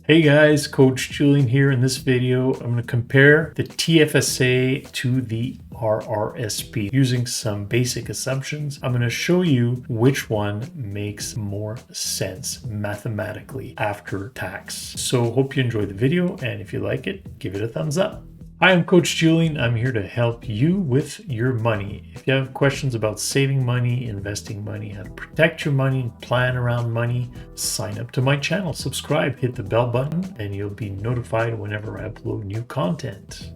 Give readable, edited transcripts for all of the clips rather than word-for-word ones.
Hey guys, Coach Julien here. In this video, I'm going to compare the TFSA to the RRSP using some basic assumptions. I'm going to show you which one makes more sense mathematically after tax. So hope you enjoy the video, and if you like it, give it a thumbs up. Hi, I'm Coach Julien. I'm here to help you with your money. If you have questions about saving money, investing money, how to protect your money, plan around money, sign up to my channel, subscribe, hit the bell button, and you'll be notified whenever I upload new content.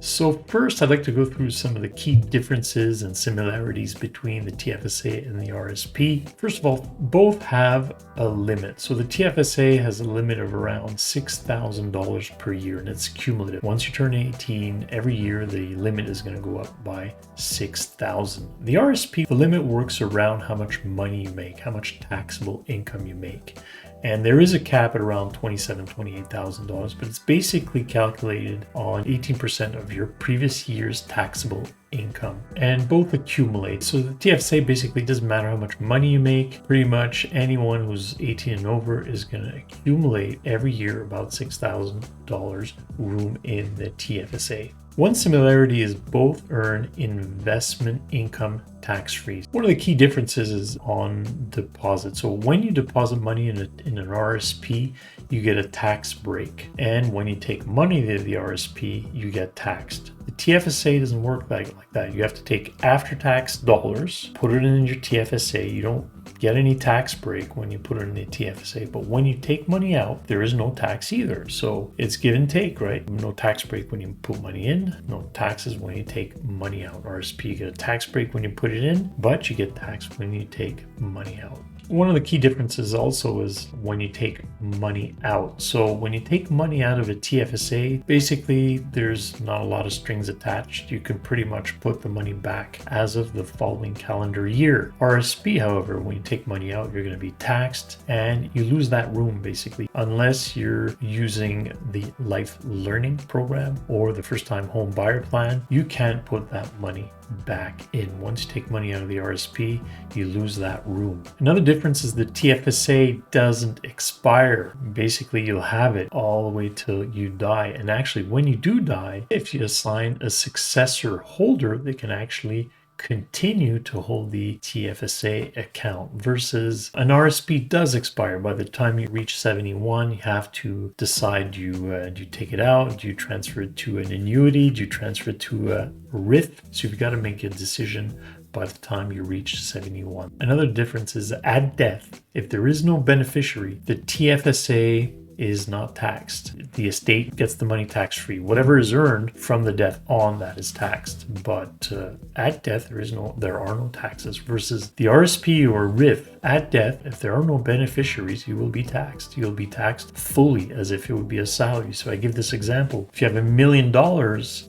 So first, I'd like to go through some of the key differences and similarities between the TFSA and the RRSP. First of all, both have a limit. So the TFSA has a limit of around $6,000 per year, and it's cumulative. Once you turn 18, every year the limit is going to go up by $6,000. The RRSP, the limit works around how much money you make, how much taxable income you make. And there is a cap at around $27,000, $28,000, but it's basically calculated on 18% of your previous year's taxable income, and both accumulate. So the TFSA basically doesn't matter how much money you make. Pretty much anyone who's 18 and over is going to accumulate every year about $6,000 room in the TFSA. One similarity is both earn investment income tax-free. One of the key differences is on deposit. So when you deposit money in an RRSP, you get a tax break. And when you take money to the RRSP, you get taxed. The TFSA doesn't work like that. You have to take after-tax dollars, put it in your TFSA. You don't get any tax break when you put it in the TFSA. But when you take money out, there is no tax either. So it's give and take, right? No tax break when you put money in, no taxes when you take money out. RRSP, you get a tax break when you put it in, but you get taxed when you take money out. One of the key differences also is when you take money out. So when you take money out of a TFSA, basically there's not a lot of strings attached. You can pretty much put the money back as of the following calendar year. RRSP, however, when you take money out, you're going to be taxed and you lose that room basically, unless you're using the life learning program or the first time home buyer plan. You can't put that money back in. Once you take money out of the RRSP, you lose that room. Another difference is the TFSA doesn't expire. Basically, you'll have it all the way till you die. And actually, when you do die, if you assign a successor holder, they can actually continue to hold the TFSA account, versus an RRSP does expire. By the time you reach 71, you have to decide, do you take it out? Do you transfer it to an annuity? Do you transfer it to a RIF? So you've got to make a decision by the time you reach 71. Another difference is at death, if there is no beneficiary, the TFSA is not taxed. The estate gets the money tax-free. Whatever is earned from the death on, that is taxed. But at death, there are no taxes. Versus the RRSP or RIF, at death, if there are no beneficiaries, you will be taxed. You'll be taxed fully as if it would be a salary. So I give this example. If you have $1 million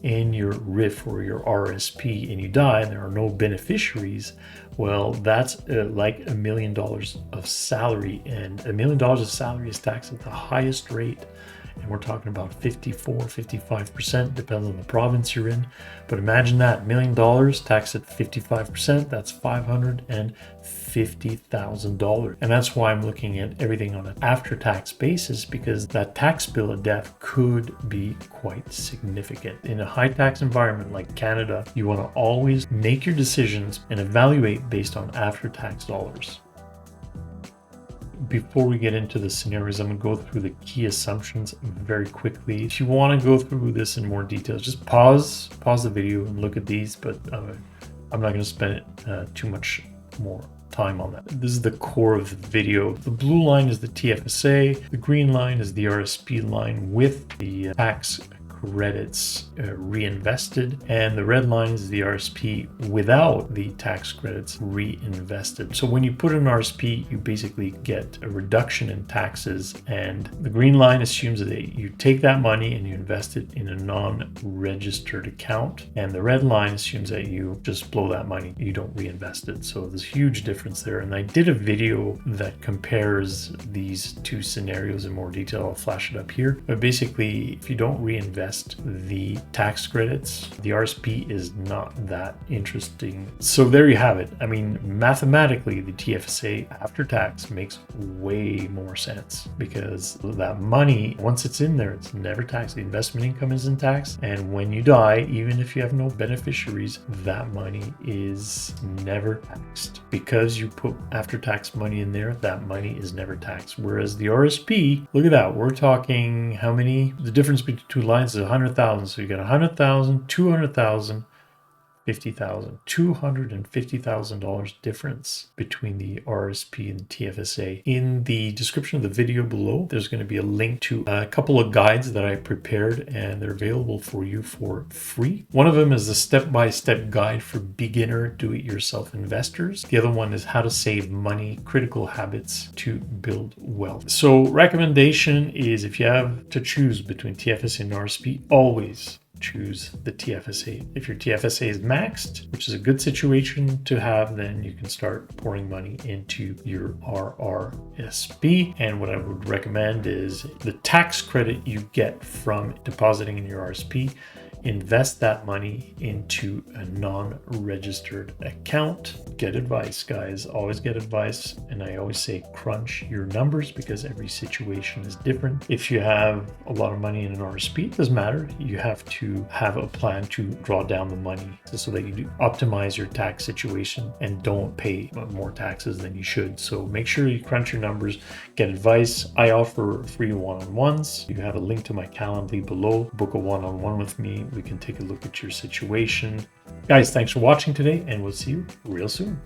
in your RIF or your RRSP and you die and there are no beneficiaries, well, that's like $1 million of salary, and $1 million of salary is taxed at the highest rate. And we're talking about 54, 55%, depends on the province you're in. But imagine that, $1 million taxed at 55%, that's $550,000. And that's why I'm looking at everything on an after-tax basis, because that tax bill at death could be quite significant. In a high-tax environment like Canada, you want to always make your decisions and evaluate based on after-tax dollars. Before we get into the scenarios, I'm going to go through the key assumptions very quickly. If you want to go through this in more detail, just pause the video and look at these, but I'm not going to spend too much more time on that. This is the core of the video. The blue line is the TFSA, the green line is the RRSP line with the tax credits reinvested, and the red line is the RRSP without the tax credits reinvested. So when you put an RRSP, you basically get a reduction in taxes, and the green line assumes that you take that money and you invest it in a non-registered account, and the red line assumes that you just blow that money, you don't reinvest it. So there's a huge difference there, and I did a video that compares these two scenarios in more detail. I'll flash it up here, but basically if you don't reinvest invest the tax credits. The RSP is not that interesting. So there you have it. I mean, mathematically, the TFSA after tax makes way more sense because that money, once it's in there, it's never taxed. The investment income isn't taxed. And when you die, even if you have no beneficiaries, that money is never taxed. Because you put after tax money in there, that money is never taxed. Whereas the RSP, look at that. We're talking how many? The difference between two lines is 100,000. So you got 100,000, 200,000, 50,000, $250,000 difference between the RRSP and the TFSA. In the description of the video below, there's going to be a link to a couple of guides that I prepared, and they're available for you for free. One of them is a step-by-step guide for beginner do-it-yourself investors. The other one is how to save money, critical habits to build wealth. So recommendation is, if you have to choose between TFSA and RRSP, always choose the TFSA. If your TFSA is maxed, which is a good situation to have, then you can start pouring money into your RRSP. And what I would recommend is the tax credit you get from depositing in your RRSP, invest that money into a non-registered account. Get advice, guys. Always get advice. And I always say crunch your numbers because every situation is different. If you have a lot of money in an RRSP, it doesn't matter. You have to have a plan to draw down the money so that you optimize your tax situation and don't pay more taxes than you should. So make sure you crunch your numbers, get advice. I offer free one-on-ones. You have a link to my Calendly below. Book a one-on-one with me. We can take a look at your situation. Guys, thanks for watching today, and we'll see you real soon.